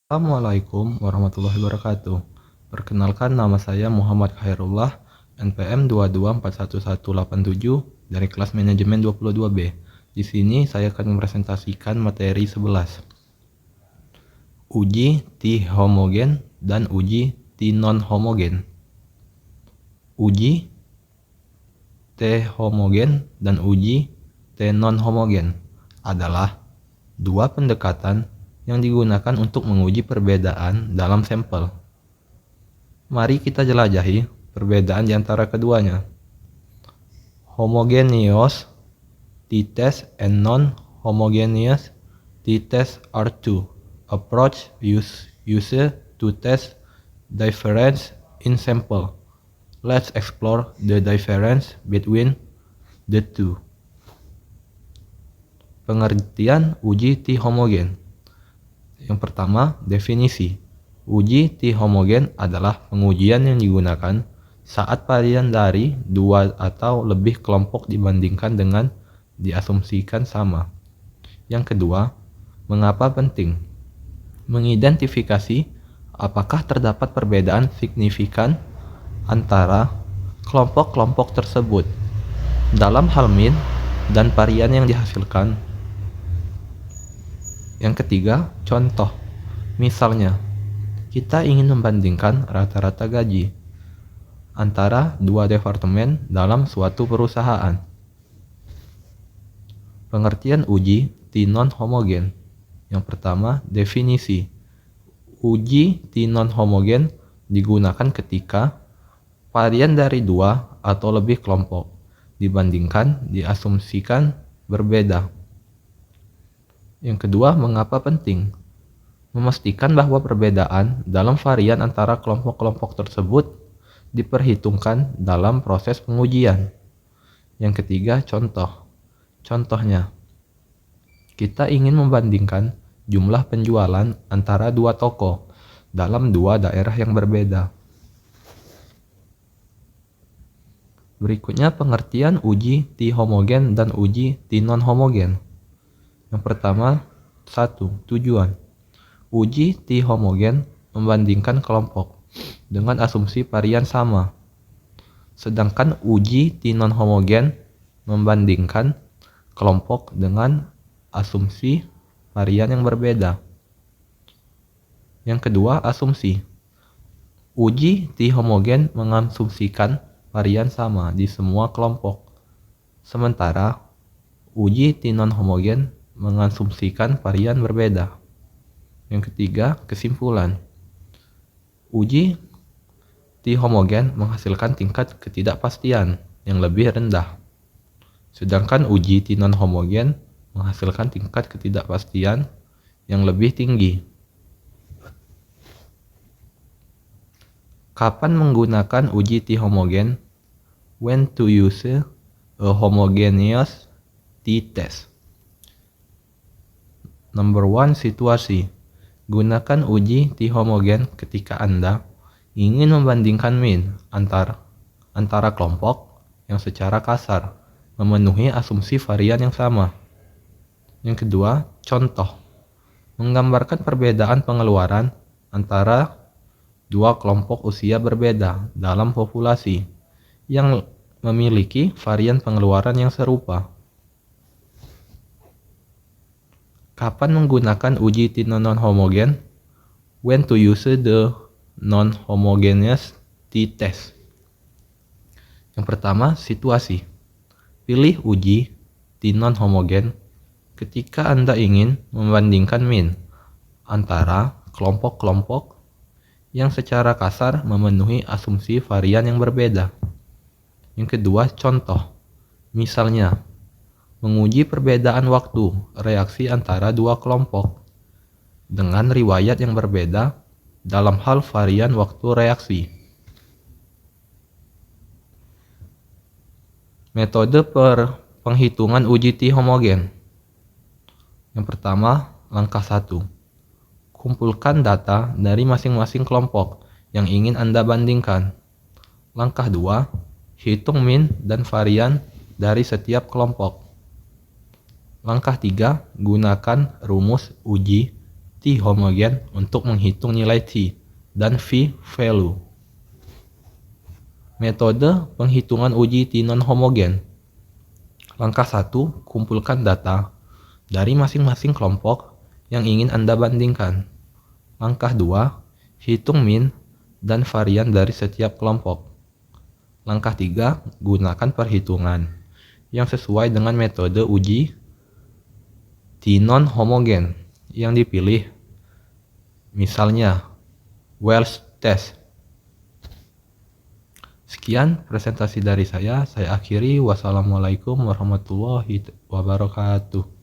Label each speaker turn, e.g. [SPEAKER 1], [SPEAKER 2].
[SPEAKER 1] Assalamualaikum warahmatullahi wabarakatuh. Perkenalkan, nama saya Muhammad Khairullah, NPM 2241187 dari kelas manajemen 22B. Di sini saya akan mempresentasikan materi 11. Uji T homogen dan uji T non homogen. Uji T homogen dan uji T non homogen adalah dua pendekatan yang digunakan untuk menguji perbedaan dalam sampel. Mari kita jelajahi perbedaan di antara keduanya. Homogeneous t-test and non-homogeneous t-test are two approaches used to test difference in sample. Let's explore the difference between the two. Pengertian uji T homogen. Yang pertama, definisi. Uji T homogen adalah pengujian yang digunakan saat varian dari dua atau lebih kelompok dibandingkan dengan diasumsikan sama. Yang kedua, mengapa penting? Mengidentifikasi apakah terdapat perbedaan signifikan antara kelompok-kelompok tersebut dalam hal mean dan varian yang dihasilkan. Yang ketiga, contoh. Misalnya, kita ingin membandingkan rata-rata gaji antara dua departemen dalam suatu perusahaan. Pengertian uji T non homogen. Yang pertama, definisi. Uji T non homogen digunakan ketika varian dari dua atau lebih kelompok dibandingkan diasumsikan berbeda. Yang kedua, mengapa penting? Memastikan bahwa perbedaan dalam varian antara kelompok-kelompok tersebut diperhitungkan dalam proses pengujian. Yang ketiga, contoh. Contohnya, kita ingin membandingkan jumlah penjualan antara dua toko dalam dua daerah yang berbeda. Berikutnya pengertian uji T homogen dan uji T non homogen. Yang pertama, 1. Tujuan. Uji T homogen membandingkan kelompok dengan asumsi varian sama. Sedangkan uji T non homogen membandingkan kelompok dengan asumsi varian yang berbeda. Yang kedua, asumsi. Uji T homogen mengasumsikan varian sama di semua kelompok. Sementara uji T non homogen mengasumsikan varian berbeda. Yang ketiga, kesimpulan. Uji T homogen menghasilkan tingkat ketidakpastian yang lebih rendah. Sedangkan uji T non homogen menghasilkan tingkat ketidakpastian yang lebih tinggi. Kapan menggunakan uji T homogen? When to use a homogeneous t-test. Number 1, situasi. Gunakan uji T homogen ketika Anda ingin membandingkan mean antara kelompok yang secara kasar memenuhi asumsi varian yang sama. Yang kedua, contoh. Menggambarkan perbedaan pengeluaran antara dua kelompok usia berbeda dalam populasi yang memiliki varian pengeluaran yang serupa. Kapan menggunakan uji T non homogen? When to use the non-homogeneous t-test. Yang pertama, situasi. Pilih uji T non homogen ketika Anda ingin membandingkan mean antara kelompok-kelompok yang secara kasar memenuhi asumsi varian yang berbeda. Yang kedua, contoh. Misalnya, menguji perbedaan waktu reaksi antara dua kelompok dengan riwayat yang berbeda dalam hal varian waktu reaksi. Metode penghitungan uji T homogen. Yang pertama, langkah 1. Kumpulkan data dari masing-masing kelompok yang ingin Anda bandingkan. Langkah 2. Hitung mean dan varian dari setiap kelompok. Langkah 3, gunakan rumus uji T T homogen untuk menghitung nilai T dan V value. Metode penghitungan uji T non-homogen. Langkah 1, kumpulkan data dari masing-masing kelompok yang ingin Anda bandingkan. Langkah 2, hitung mean dan varian dari setiap kelompok. Langkah 3, gunakan perhitungan yang sesuai dengan metode uji T non-homogen yang dipilih. Misalnya, Wells test. Sekian presentasi dari saya akhiri. Wassalamualaikum warahmatullahi wabarakatuh.